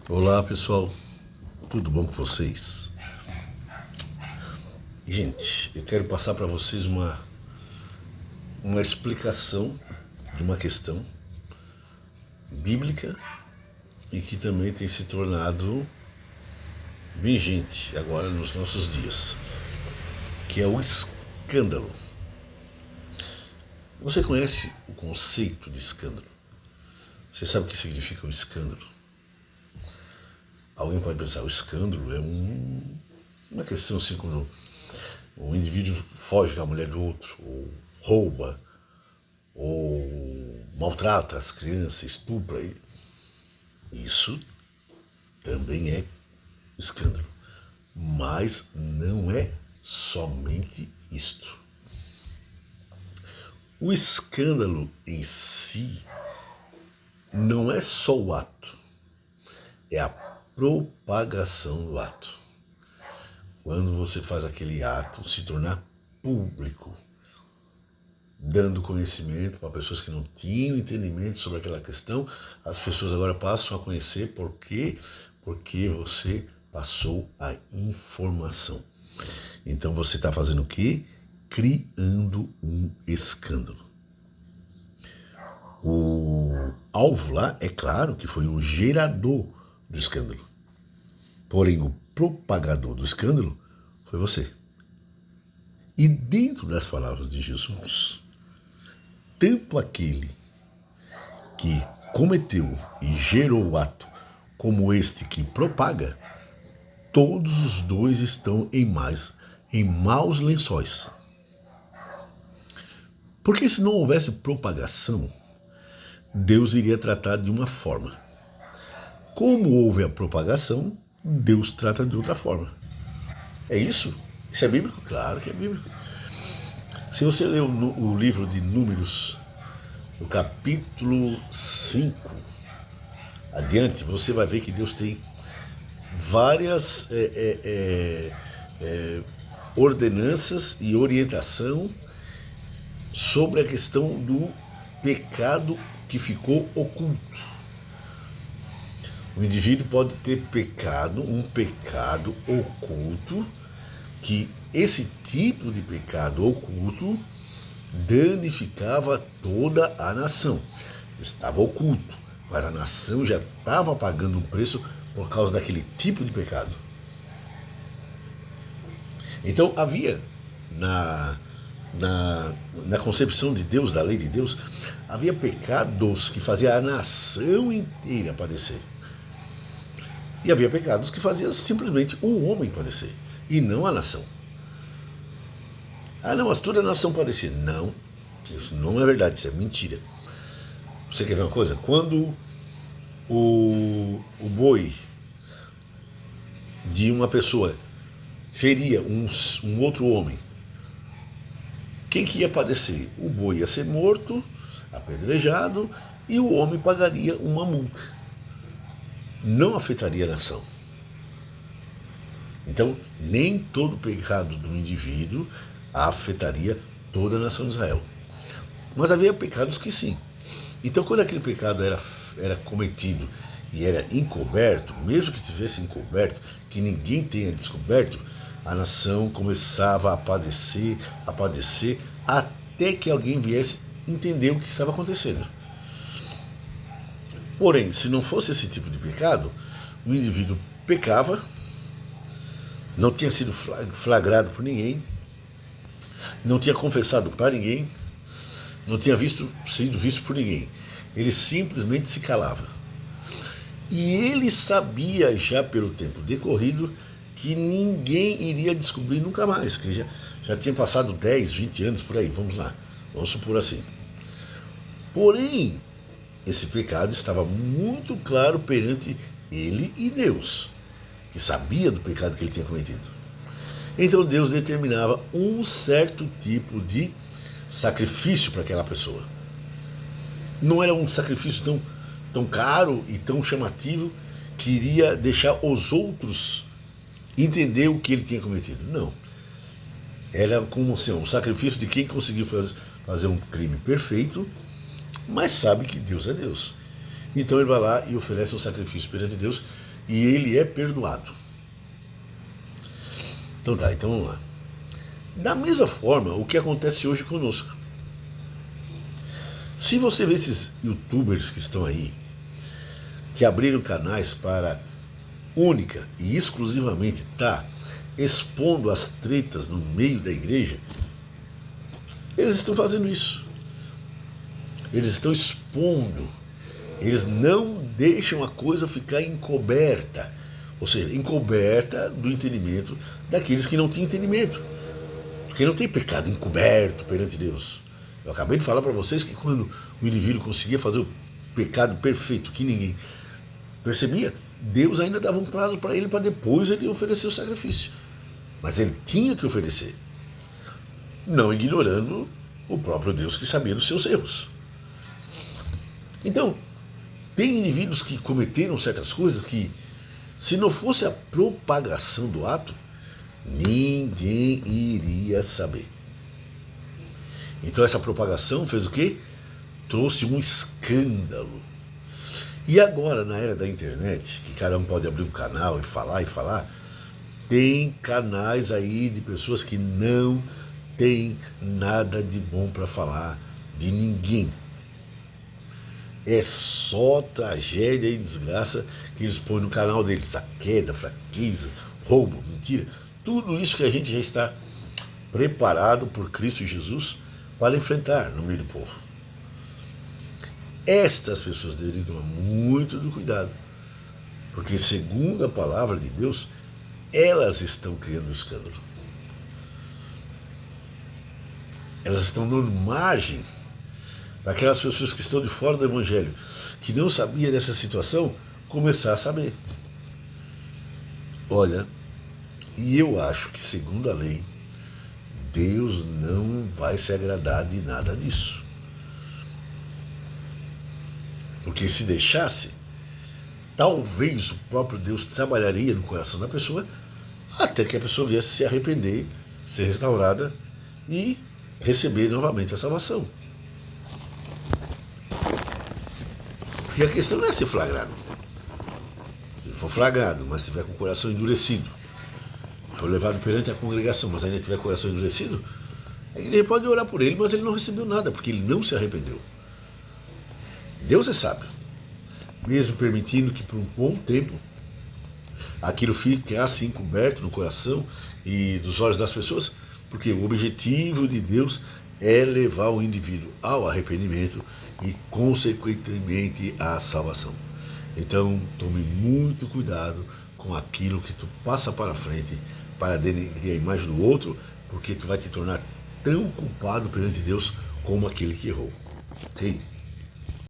Olá pessoal, tudo bom com vocês? Gente, eu quero passar para vocês uma explicação de uma questão bíblica e que também tem se tornado vigente agora nos nossos dias, que é o escândalo. Você conhece o conceito de escândalo? Você sabe o que significa um escândalo? Alguém pode pensar, o escândalo é uma questão assim, quando um indivíduo foge da mulher do outro, ou rouba, ou maltrata as crianças, estupra. Isso também é escândalo. Mas não é somente isto. O escândalo em si não é só o ato, é a propagação do ato. Quando você faz aquele ato se tornar público, dando conhecimento para pessoas que não tinham entendimento sobre aquela questão, as pessoas agora passam a conhecer por quê? Porque você passou a informação. Então você está fazendo o quê? Criando um escândalo. O alvo lá, é claro que foi o gerador do escândalo. Porém, o propagador do escândalo foi você. E dentro das palavras de Jesus, tanto aquele que cometeu e gerou o ato, como este que propaga, todos os dois estão em maus lençóis. Porque se não houvesse propagação, Deus iria tratar de uma forma. Como houve a propagação, Deus trata de outra forma. É isso? Isso é bíblico? Claro que é bíblico. Se você ler o livro de Números, no capítulo 5 adiante, você vai ver que Deus tem várias ordenanças e orientação sobre a questão do pecado que ficou oculto. O indivíduo pode ter pecado, um pecado oculto, que esse tipo de pecado oculto danificava toda a nação. Estava oculto, mas a nação já estava pagando um preço por causa daquele tipo de pecado. Então havia na concepção de Deus, da lei de Deus, havia pecados que faziam a nação inteira padecer. E havia pecados que faziam simplesmente o homem padecer, e não a nação. Ah, não, mas toda a nação padecia. Não, isso não é verdade, isso é mentira. Você quer ver uma coisa? Quando o boi de uma pessoa feria um outro homem, quem que ia padecer? O boi ia ser morto, apedrejado, e o homem pagaria uma multa. Não afetaria a nação. Então, nem todo pecado do indivíduo afetaria toda a nação de Israel. Mas havia pecados que sim. Então, quando aquele pecado era cometido e era encoberto, mesmo que tivesse encoberto, que ninguém tenha descoberto, a nação começava a padecer, até que alguém viesse entender o que estava acontecendo. Porém, se não fosse esse tipo de pecado, o indivíduo pecava, não tinha sido flagrado por ninguém, não tinha confessado para ninguém, não tinha sido visto por ninguém. Ele simplesmente se calava. E ele sabia já pelo tempo decorrido que ninguém iria descobrir nunca mais, que já tinha passado 10, 20 anos por aí, vamos lá, vamos supor assim. Porém, esse pecado estava muito claro perante ele e Deus, que sabia do pecado que ele tinha cometido. Então Deus determinava um certo tipo de sacrifício para aquela pessoa. Não era um sacrifício tão caro e tão chamativo que iria deixar os outros entender o que ele tinha cometido. Não. Era como assim, um sacrifício de quem conseguiu fazer um crime perfeito, mas sabe que Deus é Deus. Então ele vai lá e oferece um sacrifício perante Deus e ele é perdoado. Então tá, então vamos lá. Da mesma forma, o que acontece hoje conosco. Se você vê esses youtubers que estão aí, que abriram canais para única e exclusivamente expondo as tretas no meio da igreja, eles estão fazendo isso. Eles estão expondo. Eles não deixam a coisa ficar encoberta. Ou seja, encoberta do entendimento daqueles que não têm entendimento. Porque não tem pecado encoberto perante Deus. Eu acabei de falar para vocês que quando o indivíduo conseguia fazer o pecado perfeito que ninguém percebia, Deus ainda dava um prazo para ele depois ele oferecer o sacrifício. Mas ele tinha que oferecer, não ignorando o próprio Deus que sabia dos seus erros. Então, tem indivíduos que cometeram certas coisas que, se não fosse a propagação do ato, ninguém iria saber. Então essa propagação fez o quê? Trouxe um escândalo. E agora, na era da internet, que cada um pode abrir um canal e falar, tem canais aí de pessoas que não têm nada de bom para falar de ninguém. É só tragédia e desgraça que eles põem no canal deles. A queda, fraqueza, roubo, mentira. Tudo isso que a gente já está preparado por Cristo Jesus para enfrentar no meio do povo. Estas pessoas deveriam tomar muito do cuidado. Porque, segundo a palavra de Deus, elas estão criando escândalo. Elas estão dando margem para aquelas pessoas que estão de fora do Evangelho, que não sabiam dessa situação, começar a saber. Olha, e eu acho que, segundo a lei, Deus não vai se agradar de nada disso. Porque se deixasse, talvez o próprio Deus trabalharia no coração da pessoa até que a pessoa viesse se arrepender, ser restaurada e receber novamente a salvação. Porque a questão não é ser flagrado. Se ele for flagrado, mas tiver com o coração endurecido, for levado perante a congregação, mas ainda tiver com o coração endurecido, a igreja pode orar por ele, mas ele não recebeu nada, porque ele não se arrependeu. Deus é sábio, mesmo permitindo que por um bom tempo aquilo fique assim coberto no coração e dos olhos das pessoas, porque o objetivo de Deus é levar o indivíduo ao arrependimento e, consequentemente, à salvação. Então, tome muito cuidado com aquilo que tu passa para frente para denegrir a imagem do outro, porque tu vai te tornar tão culpado perante Deus como aquele que errou. Ok?